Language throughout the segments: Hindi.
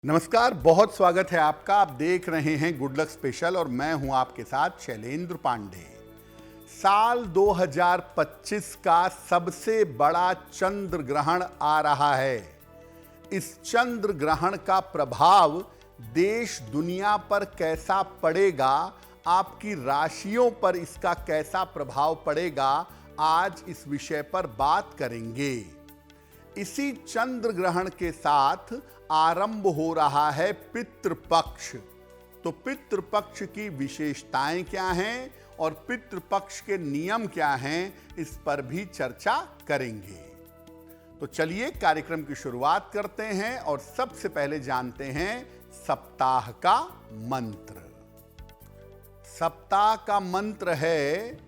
नमस्कार, बहुत स्वागत है आपका। आप देख रहे हैं गुड लक स्पेशल और मैं हूं आपके साथ शैलेंद्र पांडे। साल 2025 का सबसे बड़ा चंद्र ग्रहण आ रहा है। इस चंद्र ग्रहण का प्रभाव देश दुनिया पर कैसा पड़ेगा, आपकी राशियों पर इसका कैसा प्रभाव पड़ेगा, आज इस विषय पर बात करेंगे। इसी चंद्र ग्रहण के साथ आरंभ हो रहा है पितृपक्ष। तो पितृपक्ष की विशेषताएं क्या हैं और पितृपक्ष के नियम क्या हैं, इस पर भी चर्चा करेंगे। तो चलिए कार्यक्रम की शुरुआत करते हैं और सबसे पहले जानते हैं सप्ताह का मंत्र। सप्ताह का मंत्र है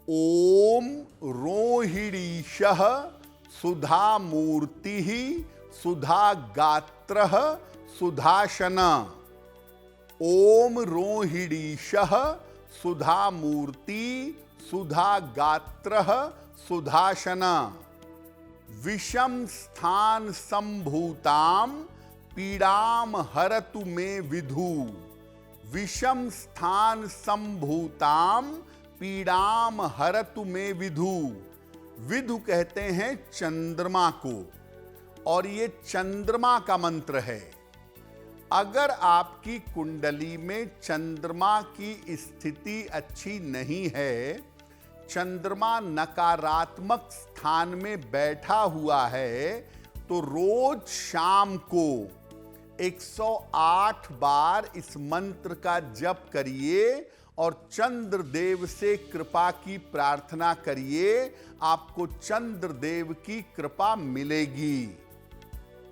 ओम रोहिणीशः सुधा मूर्ति सुधा गात्र सुधाशन। ओम रोहिणीशः सुधा मूर्ति सुधा गात्र सुधाशन। विषम स्थान संभूताम पीड़ाम हरतु मे विधु। विषम स्थान संभूताम पीड़ाम हरतु मे विधु। विधु कहते हैं चंद्रमा को और ये चंद्रमा का मंत्र है। अगर आपकी कुंडली में चंद्रमा की स्थिति अच्छी नहीं है, चंद्रमा नकारात्मक स्थान में बैठा हुआ है, तो रोज शाम को 108 बार इस मंत्र का जप करिए और चंद्रदेव से कृपा की प्रार्थना करिए। आपको चंद्रदेव की कृपा मिलेगी।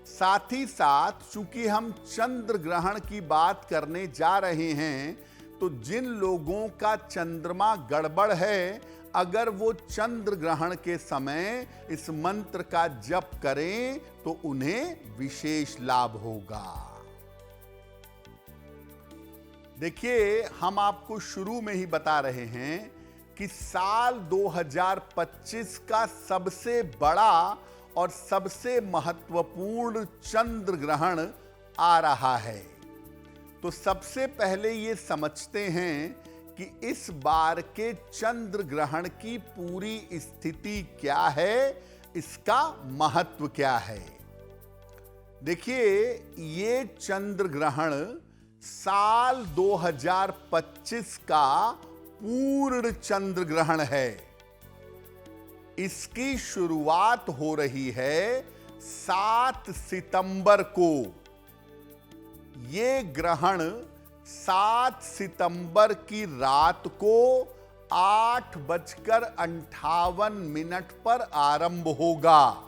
साथ ही साथ चूंकि हम चंद्र ग्रहण की बात करने जा रहे हैं, तो जिन लोगों का चंद्रमा गड़बड़ है, अगर वो चंद्र ग्रहण के समय इस मंत्र का जप करें तो उन्हें विशेष लाभ होगा। देखिए, हम आपको शुरू में ही बता रहे हैं कि साल 2025 का सबसे बड़ा और सबसे महत्वपूर्ण चंद्र ग्रहण आ रहा है। तो सबसे पहले ये समझते हैं कि इस बार के चंद्र ग्रहण की पूरी स्थिति क्या है, इसका महत्व क्या है। देखिए, ये चंद्र ग्रहण साल 2025 का पूर्ण चंद्र ग्रहण है। इसकी शुरुआत हो रही है 7 सितंबर को। ये ग्रहण 7 सितंबर की रात को 8:58 पर आरंभ होगा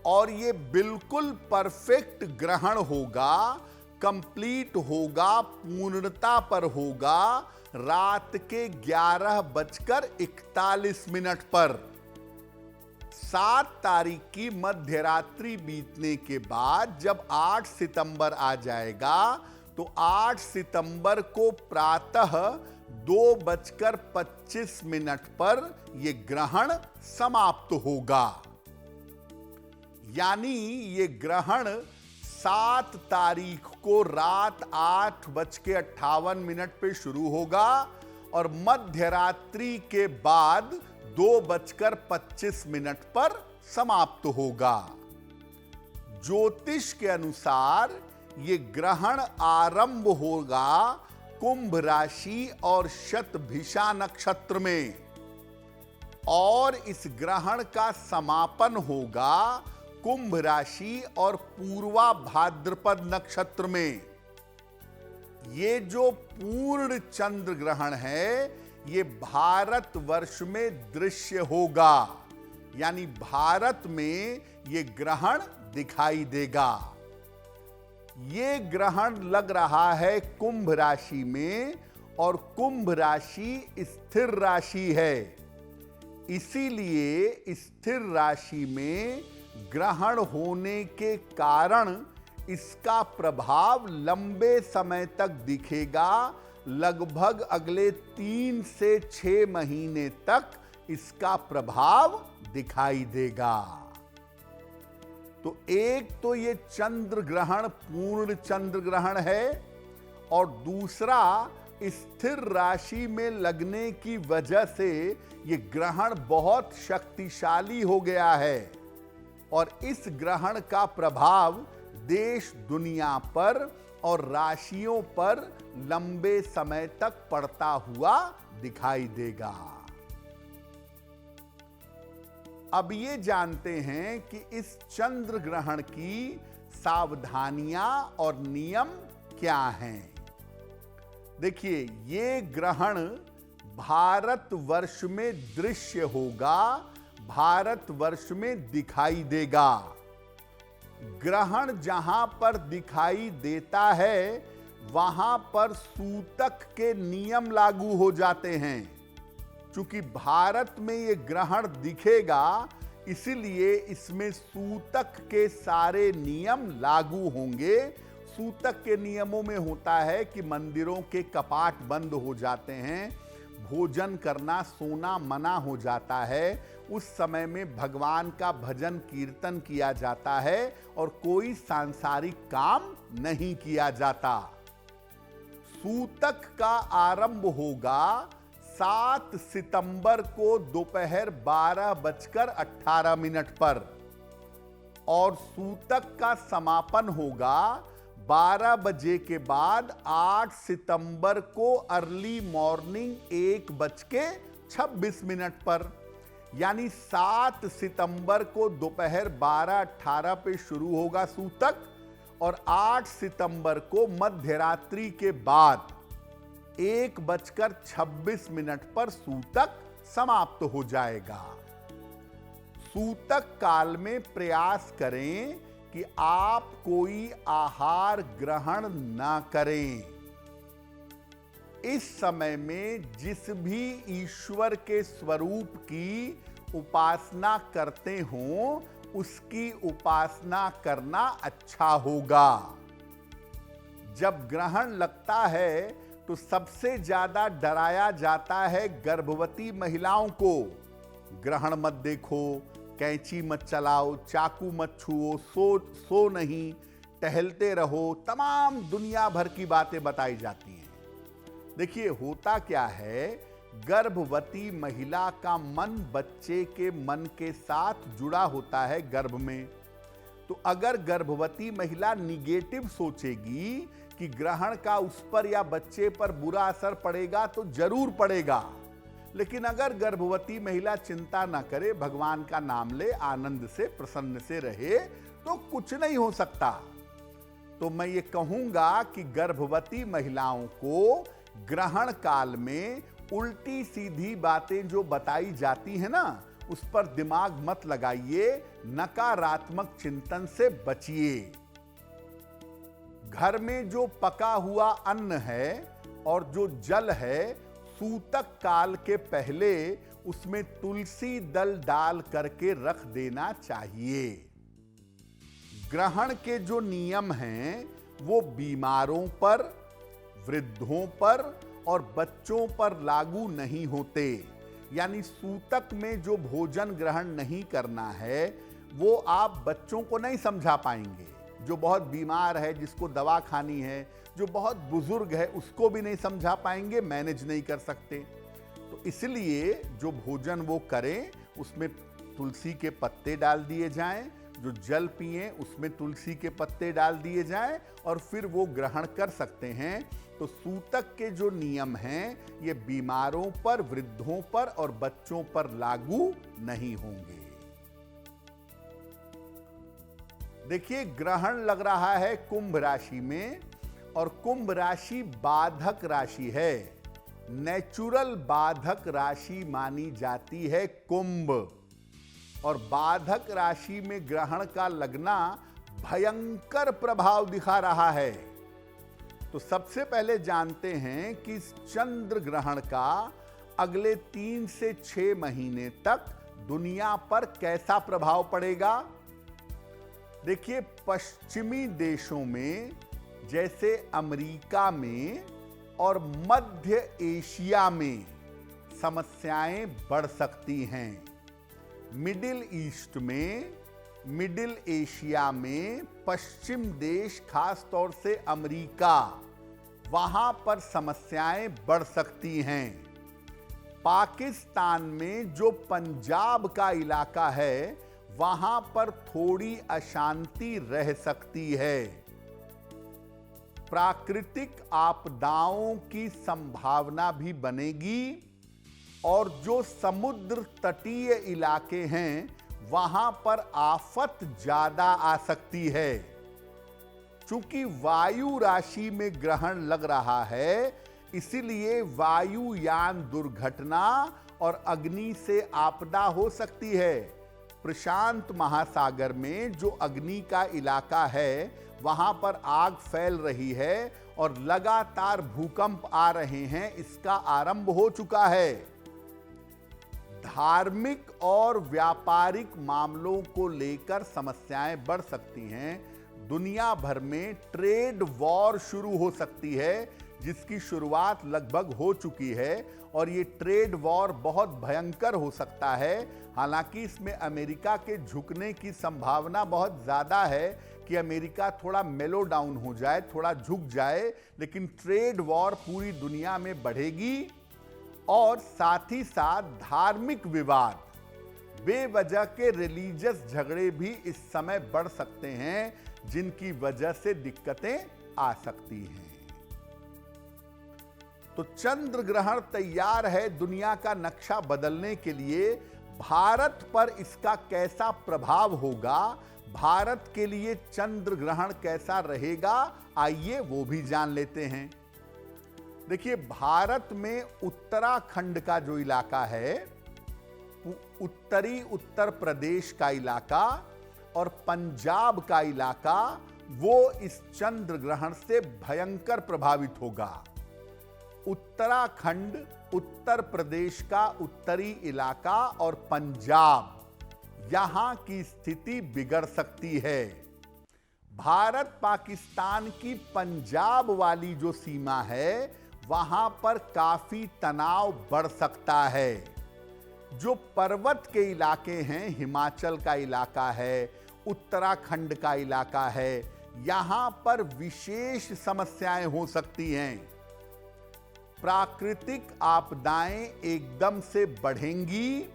और ये बिल्कुल परफेक्ट ग्रहण होगा, कंप्लीट होगा, पूर्णता पर होगा रात के 11:41 पर। 7 तारीख की मध्यरात्रि बीतने के बाद जब 8 सितंबर आ जाएगा, तो 8 सितंबर को प्रातः 2:25 पर यह ग्रहण समाप्त होगा। यानी ये ग्रहण 7 तारीख को रात 8:58 पे शुरू होगा और मध्यरात्रि के बाद 2:25 पर समाप्त होगा। ज्योतिष के अनुसार ये ग्रहण आरंभ होगा कुंभ राशि और शतभिषा नक्षत्र में और इस ग्रहण का समापन होगा कुंभ राशि और पूर्वा भाद्रपद नक्षत्र में। ये जो पूर्ण चंद्र ग्रहण है, ये भारत वर्ष में दृश्य होगा, यानी भारत में ये ग्रहण दिखाई देगा। ये ग्रहण लग रहा है कुंभ राशि में और कुंभ राशि स्थिर राशि है। इसीलिए स्थिर राशि में ग्रहण होने के कारण इसका प्रभाव लंबे समय तक दिखेगा। लगभग अगले 3 से 6 महीने तक इसका प्रभाव दिखाई देगा। तो एक तो ये चंद्र ग्रहण पूर्ण चंद्र ग्रहण है और दूसरा स्थिर राशि में लगने की वजह से ये ग्रहण बहुत शक्तिशाली हो गया है और इस ग्रहण का प्रभाव देश दुनिया पर और राशियों पर लंबे समय तक पड़ता हुआ दिखाई देगा। अब ये जानते हैं कि इस चंद्र ग्रहण की सावधानियां और नियम क्या हैं। देखिए, ये ग्रहण भारतवर्ष में दृश्य होगा, भारतवर्ष में दिखाई देगा। ग्रहण जहां पर दिखाई देता है वहां पर सूतक के नियम लागू हो जाते हैं। चूंकि भारत में ये ग्रहण दिखेगा इसलिए इसमें सूतक के सारे नियम लागू होंगे। सूतक के नियमों में होता है कि मंदिरों के कपाट बंद हो जाते हैं, भोजन करना सोना मना हो जाता है, उस समय में भगवान का भजन कीर्तन किया जाता है और कोई सांसारिक काम नहीं किया जाता। सूतक का आरंभ होगा 7 सितंबर को दोपहर 12:18 पर और सूतक का समापन होगा 12 बजे के बाद 8 सितंबर को अर्ली मॉर्निंग 1:26 पर। यानी 7 सितंबर को दोपहर 12:18 पे शुरू होगा सूतक और 8 सितंबर को मध्य रात्रि के बाद 1:26 पर सूतक समाप्त हो जाएगा। सूतक काल में प्रयास करें कि आप कोई आहार ग्रहण ना करें। इस समय में जिस भी ईश्वर के स्वरूप की उपासना करते हों उसकी उपासना करना अच्छा होगा। जब ग्रहण लगता है तो सबसे ज्यादा डराया जाता है गर्भवती महिलाओं को। ग्रहण मत देखो, कैंची मत चलाओ, चाकू मत छुओ, सो नहीं, टहलते रहो, तमाम दुनिया भर की बातें बताई जाती हैं। देखिए, होता क्या है, गर्भवती महिला का मन बच्चे के मन के साथ जुड़ा होता है गर्भ में। तो अगर गर्भवती महिला निगेटिव सोचेगी कि ग्रहण का उस पर या बच्चे पर बुरा असर पड़ेगा तो जरूर पड़ेगा। लेकिन अगर गर्भवती महिला चिंता ना करे, भगवान का नाम ले, आनंद से प्रसन्न से रहे तो कुछ नहीं हो सकता। तो मैं ये कहूंगा कि गर्भवती महिलाओं को ग्रहण काल में उल्टी सीधी बातें जो बताई जाती है ना, उस पर दिमाग मत लगाइए, नकारात्मक चिंतन से बचिए। घर में जो पका हुआ अन्न है और जो जल है, सूतक काल के पहले उसमें तुलसी दल डाल करके रख देना चाहिए। ग्रहण के जो नियम हैं वो बीमारों पर, वृद्धों पर और बच्चों पर लागू नहीं होते। यानी सूतक में जो भोजन ग्रहण नहीं करना है वो आप बच्चों को नहीं समझा पाएंगे। जो बहुत बीमार है, जिसको दवा खानी है, जो बहुत बुजुर्ग है, उसको भी नहीं समझा पाएंगे, मैनेज नहीं कर सकते। तो इसलिए जो भोजन वो करें उसमें तुलसी के पत्ते डाल दिए जाएं, जो जल पिएं उसमें तुलसी के पत्ते डाल दिए जाएं और फिर वो ग्रहण कर सकते हैं। तो सूतक के जो नियम हैं ये बीमारों पर, वृद्धों पर और बच्चों पर लागू नहीं होंगे। देखिए, ग्रहण लग रहा है कुंभ राशि में और कुंभ राशि बाधक राशि है। नेचुरल बाधक राशि मानी जाती है कुंभ, और बाधक राशि में ग्रहण का लगना भयंकर प्रभाव दिखा रहा है। तो सबसे पहले जानते हैं कि इस चंद्र ग्रहण का अगले 3 से 6 महीने तक दुनिया पर कैसा प्रभाव पड़ेगा। देखिए, पश्चिमी देशों में जैसे अमेरिका में और मध्य एशिया में समस्याएं बढ़ सकती हैं। मिडिल ईस्ट में मिडिल एशिया में पश्चिम देश, खास तौर से अमेरिका, वहां पर समस्याएं बढ़ सकती हैं। पाकिस्तान में जो पंजाब का इलाका है, वहां पर थोड़ी अशांति रह सकती है। प्राकृतिक आपदाओं की संभावना भी बनेगी और जो समुद्र तटीय इलाके हैं, वहां पर आफत ज्यादा आ सकती है। चूंकि वायु राशि में ग्रहण लग रहा है, इसलिए वायुयान दुर्घटना और अग्नि से आपदा हो सकती है। प्रशांत महासागर में जो अग्नि का इलाका है, वहां पर आग फैल रही है और लगातार भूकंप आ रहे हैं। इसका आरंभ हो चुका है। धार्मिक और व्यापारिक मामलों को लेकर समस्याएं बढ़ सकती हैं। दुनिया भर में ट्रेड वॉर शुरू हो सकती है, जिसकी शुरुआत लगभग हो चुकी है और ये ट्रेड वॉर बहुत भयंकर हो सकता है। हालांकि इसमें अमेरिका के झुकने की संभावना बहुत ज्यादा है कि अमेरिका थोड़ा मेलो डाउन हो जाए, थोड़ा झुक जाए, लेकिन ट्रेड वॉर पूरी दुनिया में बढ़ेगी। और साथ ही साथ धार्मिक विवाद, बेवजह के रिलीजियस झगड़े भी इस समय बढ़ सकते हैं, जिनकी वजह से दिक्कतें आ सकती हैं। तो चंद्र ग्रहण तैयार है दुनिया का नक्शा बदलने के लिए। भारत पर इसका कैसा प्रभाव होगा, भारत के लिए चंद्र ग्रहण कैसा रहेगा, आइए वो भी जान लेते हैं। देखिए, भारत में उत्तराखंड का जो इलाका है, उत्तरी उत्तर प्रदेश का इलाका और पंजाब का इलाका, वो इस चंद्र ग्रहण से भयंकर प्रभावित होगा। उत्तराखंड, उत्तर प्रदेश का उत्तरी इलाका और पंजाब, यहां की स्थिति बिगड़ सकती है। भारत पाकिस्तान की पंजाब वाली जो सीमा है, वहां पर काफी तनाव बढ़ सकता है। जो पर्वत के इलाके हैं, हिमाचल का इलाका है, उत्तराखंड का इलाका है, यहां पर विशेष समस्याएं हो सकती हैं। प्राकृतिक आपदाएं एकदम से बढ़ेंगी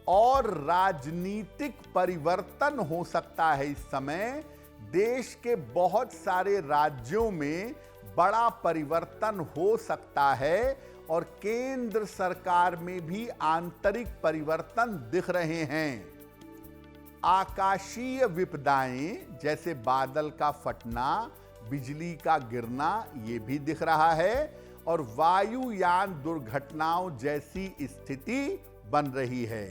और राजनीतिक परिवर्तन हो सकता है। इस समय देश के बहुत सारे राज्यों में बड़ा परिवर्तन हो सकता है और केंद्र सरकार में भी आंतरिक परिवर्तन दिख रहे हैं। आकाशीय विपदाएं जैसे बादल का फटना, बिजली का गिरना, ये भी दिख रहा है और वायुयान दुर्घटनाओं जैसी स्थिति बन रही है।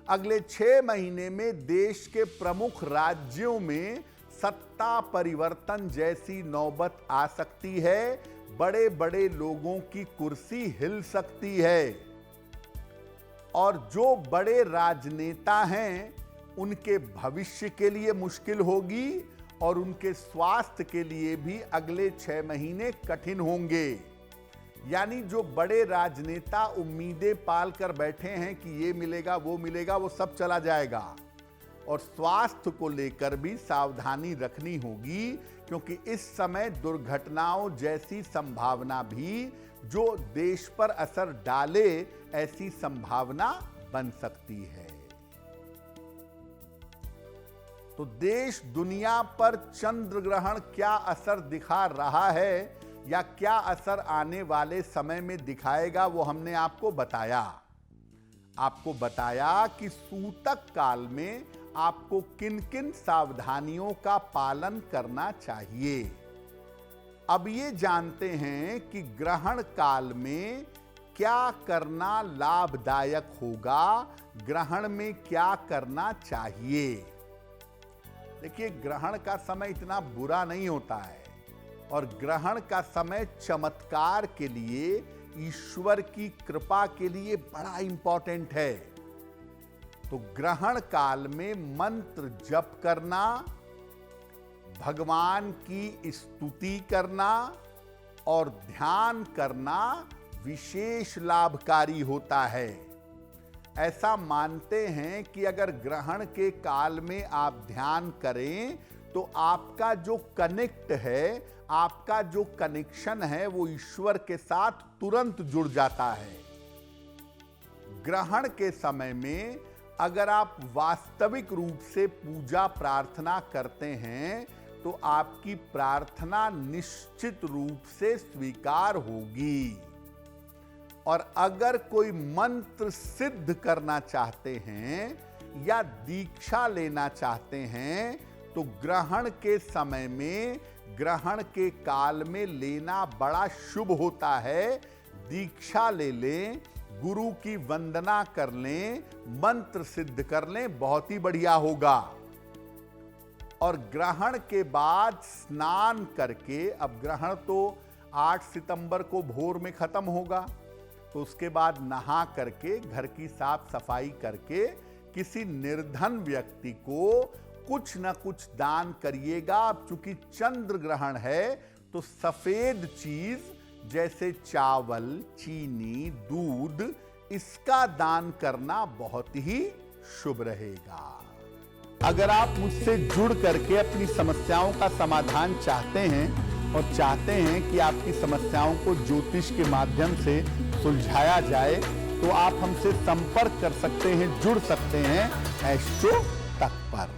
अगले 6 महीने में देश के प्रमुख राज्यों में सत्ता परिवर्तन जैसी नौबत आ सकती है। बड़े बड़े लोगों की कुर्सी हिल सकती है और जो बड़े राजनेता हैं, उनके भविष्य के लिए मुश्किल होगी और उनके स्वास्थ्य के लिए भी अगले 6 महीने कठिन होंगे। यानी जो बड़े राजनेता उम्मीदें पाल कर बैठे हैं कि ये मिलेगा, वो मिलेगा, वो सब चला जाएगा। और स्वास्थ्य को लेकर भी सावधानी रखनी होगी, क्योंकि इस समय दुर्घटनाओं जैसी संभावना भी जो देश पर असर डाले, ऐसी संभावना बन सकती है। तो देश दुनिया पर चंद्र ग्रहण क्या असर दिखा रहा है या क्या असर आने वाले समय में दिखाएगा, वो हमने आपको बताया कि सूतक काल में आपको किन किन सावधानियों का पालन करना चाहिए। अब ये जानते हैं कि ग्रहण काल में क्या करना लाभदायक होगा, ग्रहण में क्या करना चाहिए। देखिए, ग्रहण का समय इतना बुरा नहीं होता है और ग्रहण का समय चमत्कार के लिए, ईश्वर की कृपा के लिए बड़ा इंपॉर्टेंट है। तो ग्रहण काल में मंत्र जप करना, भगवान की स्तुति करना और ध्यान करना विशेष लाभकारी होता है। ऐसा मानते हैं कि अगर ग्रहण के काल में आप ध्यान करें तो आपका जो कनेक्ट है, आपका जो कनेक्शन है वो ईश्वर के साथ तुरंत जुड़ जाता है। ग्रहण के समय में अगर आप वास्तविक रूप से पूजा प्रार्थना करते हैं तो आपकी प्रार्थना निश्चित रूप से स्वीकार होगी। और अगर कोई मंत्र सिद्ध करना चाहते हैं या दीक्षा लेना चाहते हैं तो ग्रहण के समय में, ग्रहण के काल में लेना बड़ा शुभ होता है। दीक्षा ले लें, गुरु की वंदना कर लें, मंत्र सिद्ध कर लें, बहुत ही बढ़िया होगा। और ग्रहण के बाद स्नान करके, अब ग्रहण तो 8 सितंबर को भोर में खत्म होगा, तो उसके बाद नहा करके, घर की साफ सफाई करके किसी निर्धन व्यक्ति को कुछ न कुछ दान करिएगा। अब चूंकि चंद्र ग्रहण है तो सफेद चीज जैसे चावल, चीनी, दूध, इसका दान करना बहुत ही शुभ रहेगा। अगर आप मुझसे जुड़ करके अपनी समस्याओं का समाधान चाहते हैं और चाहते हैं कि आपकी समस्याओं को ज्योतिष के माध्यम से सुलझाया जाए तो आप हमसे संपर्क कर सकते हैं, जुड़ सकते हैं एस्ट्रो तक पर।